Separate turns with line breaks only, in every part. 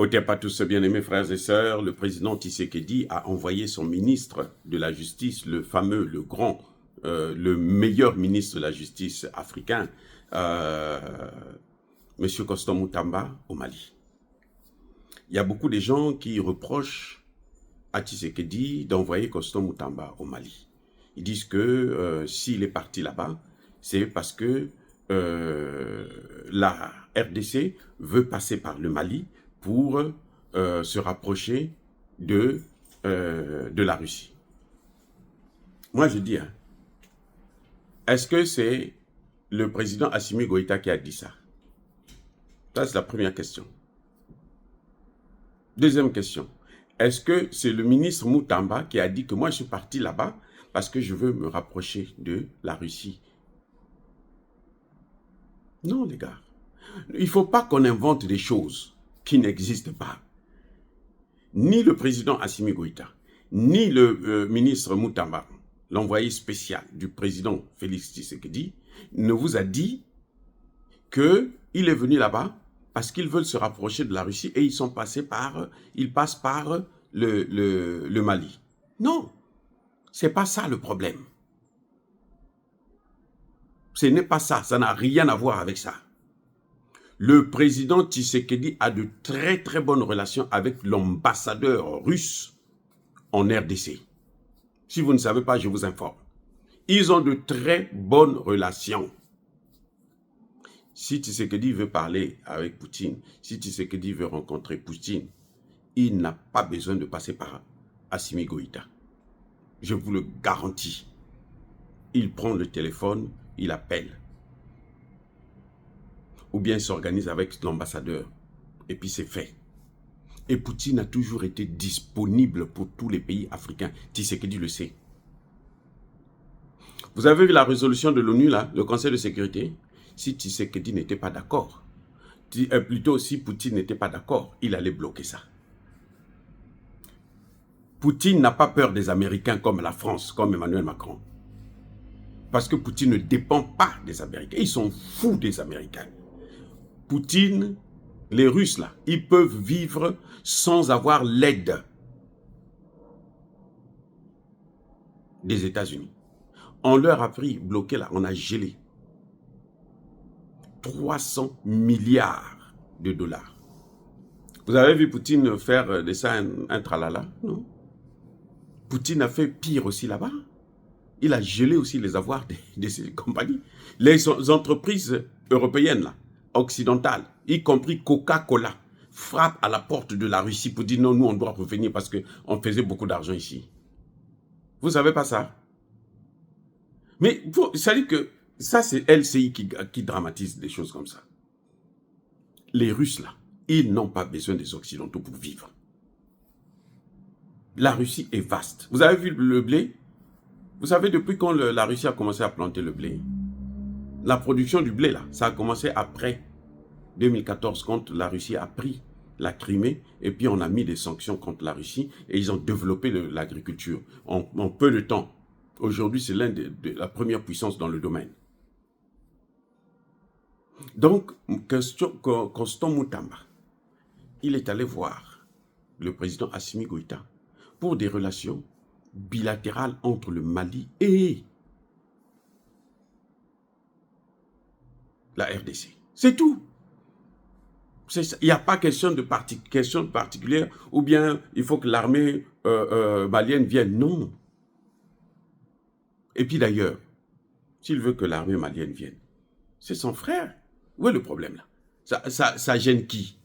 Pas tous bien-aimés frères et sœurs, le président Tshisekedi a envoyé son ministre de la Justice, le fameux, le grand, le meilleur ministre de la Justice africain, M. Constant Moutamba, au Mali. Il y a beaucoup de gens qui reprochent à Tshisekedi d'envoyer Constant Moutamba au Mali. Ils disent que s'il est parti là-bas, c'est parce que la RDC veut passer par le Mali pour se rapprocher de la Russie. Moi, je dis, hein, est-ce que c'est le président Assimi Goïta qui a dit ça? Ça, c'est la première question. Deuxième question, est-ce que c'est le ministre Moutamba qui a dit que moi, je suis parti là-bas parce que je veux me rapprocher de la Russie? Non, les gars. Il ne faut pas qu'on invente des choses qui n'existent pas. Ni le président Assimi Goïta, ni le ministre Moutamba, l'envoyé spécial du président Félix Tshisekedi, ne vous a dit qu'il est venu là-bas parce qu'ils veulent se rapprocher de la Russie et ils passent par le Mali. Non, ce n'est pas ça le problème. Ce n'est pas ça, ça n'a rien à voir avec ça. Le président Tshisekedi a de très très bonnes relations avec l'ambassadeur russe en RDC. Si vous ne savez pas, je vous informe. Ils ont de très bonnes relations. Si Tshisekedi veut parler avec Poutine, si Tshisekedi veut rencontrer Poutine, il n'a pas besoin de passer par Assimi Goïta. Je vous le garantis. Il prend le téléphone, il appelle. Ou bien il s'organise avec l'ambassadeur. Et puis c'est fait. Et Poutine a toujours été disponible pour tous les pays africains. Tshisekedi le sait. Vous avez vu la résolution de l'ONU, là, le Conseil de sécurité? Si Tshisekedi n'était pas d'accord, plutôt si Poutine n'était pas d'accord, il allait bloquer ça. Poutine n'a pas peur des Américains comme la France, comme Emmanuel Macron. Parce que Poutine ne dépend pas des Américains. Ils sont fous des Américains. Poutine, les Russes là, ils peuvent vivre sans avoir l'aide des États-Unis. On leur a pris, bloqué là, on a gelé 300 milliards de dollars. Vous avez vu Poutine faire de ça un tralala? Non. Poutine a fait pire aussi là-bas. Il a gelé aussi les avoirs de ces compagnies. Les entreprises européennes, là, occidentales, y compris Coca-Cola, frappent à la porte de la Russie pour dire non, nous on doit revenir parce qu'on faisait beaucoup d'argent ici. Vous ne savez pas ça? Mais ça dit que ça c'est LCI qui dramatise des choses comme ça. Les Russes là, ils n'ont pas besoin des Occidentaux pour vivre. La Russie est vaste. Vous avez vu le blé? Vous savez depuis quand la Russie a commencé à planter le blé? La production du blé là, ça a commencé après 2014 quand la Russie a pris la Crimée et puis on a mis des sanctions contre la Russie et ils ont développé l'agriculture en peu de temps. Aujourd'hui, c'est l'un de la première puissance dans le domaine. Donc, Constant Moutamba, il est allé voir le président Assimi Goïta pour des relations bilatérales entre le Mali et la RDC. C'est tout. Il n'y a pas question particulière ou bien il faut que l'armée malienne vienne. Non. Et puis d'ailleurs, s'il veut que l'armée malienne vienne, c'est son frère. Où est le problème là? Ça gêne qui?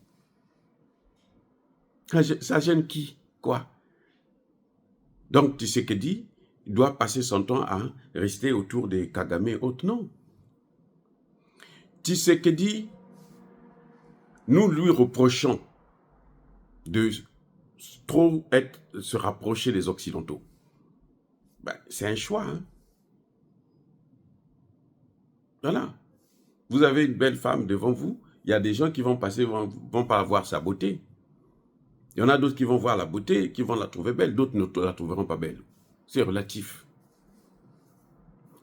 Ça gêne qui? Quoi? Donc Tshisekedi doit passer son temps à rester autour des Kagame et autres. Non. Tshisekedi, nous lui reprochons de trop se rapprocher des Occidentaux. Ben, c'est un choix. Hein? Voilà. Vous avez une belle femme devant vous. Il y a des gens qui vont passer, vont pas voir sa beauté. Il y en a d'autres qui vont voir la beauté, qui vont la trouver belle. D'autres ne la trouveront pas belle. C'est relatif.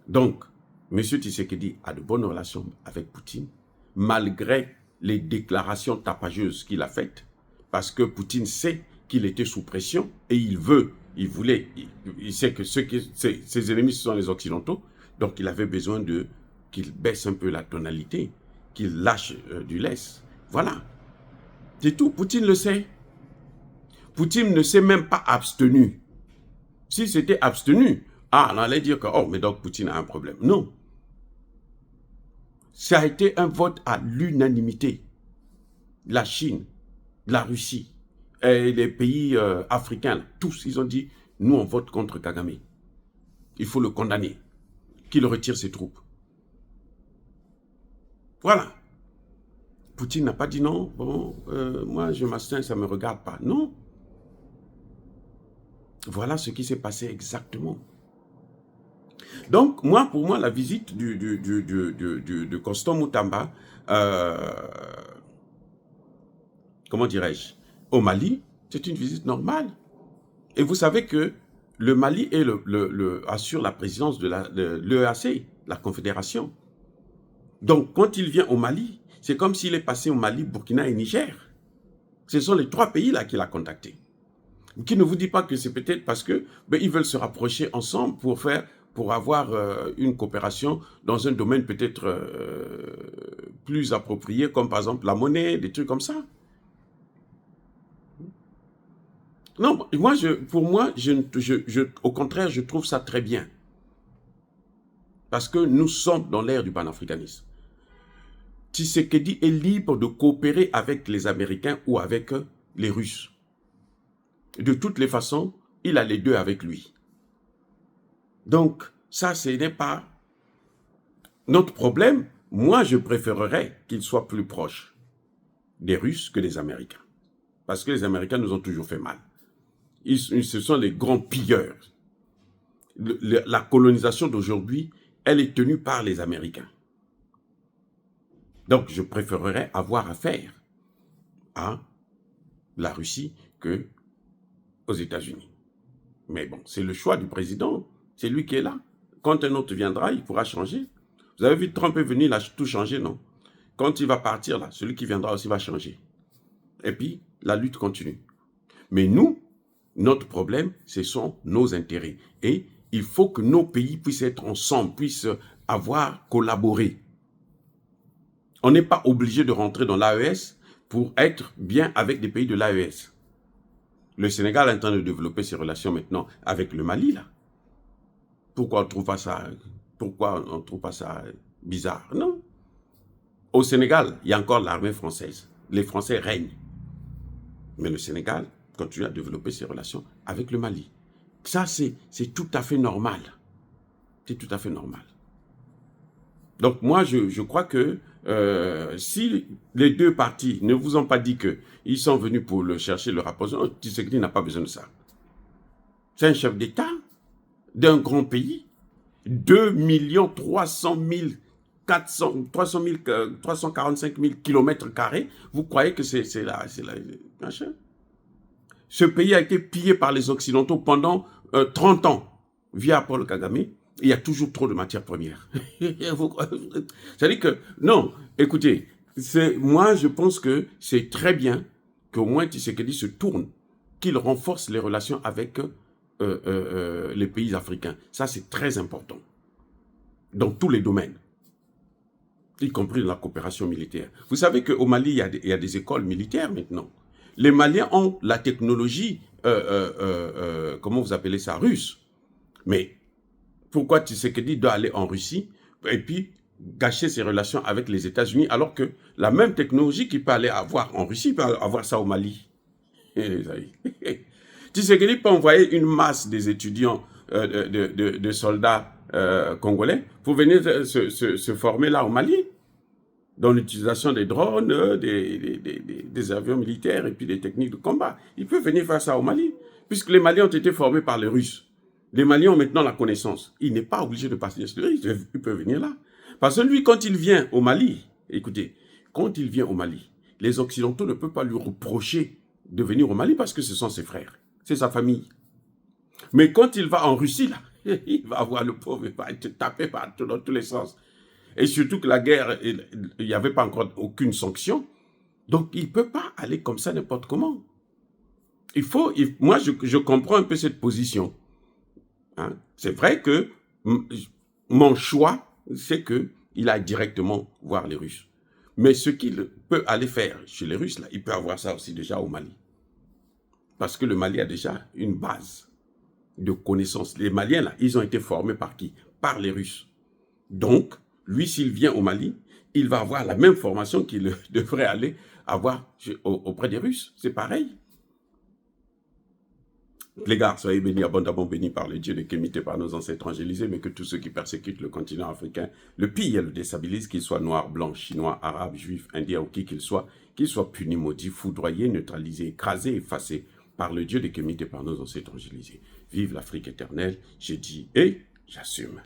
Donc, M. Tshisekedi a de bonnes relations avec Poutine, malgré les déclarations tapageuses qu'il a faites. parce que Poutine sait qu'il était sous pression et il sait que ses ennemis, ce sont les Occidentaux, donc il avait besoin qu'il baisse un peu la tonalité, qu'il lâche du lest. Voilà. C'est tout. Poutine le sait. Poutine ne s'est même pas abstenu. Si c'était abstenu, on allait dire que, oh, mais donc Poutine a un problème. Non. Ça a été un vote à l'unanimité. La Chine, la Russie, et les pays africains, tous, ils ont dit, nous on vote contre Kagame. Il faut le condamner, qu'il retire ses troupes. Voilà. Poutine n'a pas dit non, bon, moi je m'abstiens, ça ne me regarde pas. Non. Voilà ce qui s'est passé exactement. Donc, pour moi, la visite de Constant Moutamba, comment dirais-je, au Mali, c'est une visite normale. Et vous savez que le Mali assure la présidence de l'EAC, la Confédération. Donc, quand il vient au Mali, c'est comme s'il est passé au Mali, Burkina et Niger. Ce sont les 3 pays-là qu'il a contactés. Qui ne vous dit pas que c'est peut-être parce que ils veulent se rapprocher ensemble pour avoir une coopération dans un domaine peut-être plus approprié, comme par exemple la monnaie, des trucs comme ça. Non, pour moi, au contraire, je trouve ça très bien. Parce que nous sommes dans l'ère du panafricanisme. Tshisekedi est libre de coopérer avec les Américains ou avec les Russes. De toutes les façons, il a les deux avec lui. Donc, ça, ce n'est pas notre problème. Moi, je préférerais qu'il soit plus proche des Russes que des Américains. Parce que les Américains nous ont toujours fait mal. Ce sont les grands pilleurs. La colonisation d'aujourd'hui, elle est tenue par les Américains. Donc, je préférerais avoir affaire à la Russie que aux États-Unis. Mais bon, c'est le choix du président. C'est lui qui est là. Quand un autre viendra, il pourra changer. Vous avez vu, Trump est venu, il a tout changé, non? Quand il va partir, là, celui qui viendra aussi va changer. Et puis, la lutte continue. Mais nous, notre problème, ce sont nos intérêts. Et il faut que nos pays puissent être ensemble, puissent avoir collaboré. On n'est pas obligé de rentrer dans l'AES pour être bien avec des pays de l'AES. Le Sénégal est en train de développer ses relations maintenant avec le Mali, là. Pourquoi on ne trouve pas ça bizarre? Non. Au Sénégal, il y a encore l'armée française. Les Français règnent. Mais le Sénégal continue à développer ses relations avec le Mali. Ça, c'est tout à fait normal. C'est tout à fait normal. Donc moi, je crois que si les deux parties ne vous ont pas dit qu'ils sont venus pour le chercher, le rapprochement, Tshisekedi n'a pas besoin de ça. C'est un chef d'État d'un grand pays, 2 300 345 000 km². Vous croyez que c'est machin? Ce pays a été pillé par les Occidentaux pendant 30 ans via Paul Kagame. Il y a toujours trop de matières premières. C'est-à-dire que, non, écoutez, moi je pense que c'est très bien qu'au moins Tshisekedi se tourne, qu'il renforce les relations avec les pays africains. Ça, c'est très important. Dans tous les domaines, y compris dans la coopération militaire. Vous savez qu'au Mali, il y a des écoles militaires maintenant. Les Maliens ont la technologie, comment vous appelez ça, russe. Mais pourquoi Tshisekedi doit aller en Russie et puis gâcher ses relations avec les États-Unis alors que la même technologie qu'il peut aller avoir en Russie, il peut avoir ça au Mali? Tshisekedi peut envoyer une masse des étudiants, de soldats congolais pour venir se former là au Mali, dans l'utilisation des drones, des avions militaires et puis des techniques de combat. Il peut venir faire ça au Mali, puisque les Maliens ont été formés par les Russes. Les Maliens ont maintenant la connaissance. Il n'est pas obligé de passer sur lui, il peut venir là. Parce que lui, quand il vient au Mali, écoutez, quand il vient au Mali, les Occidentaux ne peuvent pas lui reprocher de venir au Mali parce que ce sont ses frères, c'est sa famille. Mais quand il va en Russie, là, il va avoir le pauvre, il va être tapé partout dans tous les sens. Et surtout que la guerre, il n'y avait pas encore aucune sanction. Donc, il ne peut pas aller comme ça n'importe comment. Moi, je comprends un peu cette position. Hein. C'est vrai que mon choix, c'est qu'il aille directement voir les Russes. Mais ce qu'il peut aller faire chez les Russes, là, il peut avoir ça aussi déjà au Mali. Parce que le Mali a déjà une base de connaissances. Les Maliens, là, ils ont été formés par qui? Par les Russes. Donc, lui, s'il vient au Mali, il va avoir la même formation qu'il devrait aller avoir auprès des Russes. C'est pareil. Les gars, soyez bénis, abondamment bénis par le Dieu de Kémité, par nos ancêtres angélisés, mais que tous ceux qui persécutent le continent africain le pillent et le déstabilisent, qu'ils soient noirs, blancs, chinois, arabes, juifs, indiens ou qui qu'ils soient punis, maudits, foudroyés, neutralisés, écrasés, effacés par le Dieu de Kémité, par nos ancêtres angélisés. Vive l'Afrique éternelle, j'ai dit et j'assume.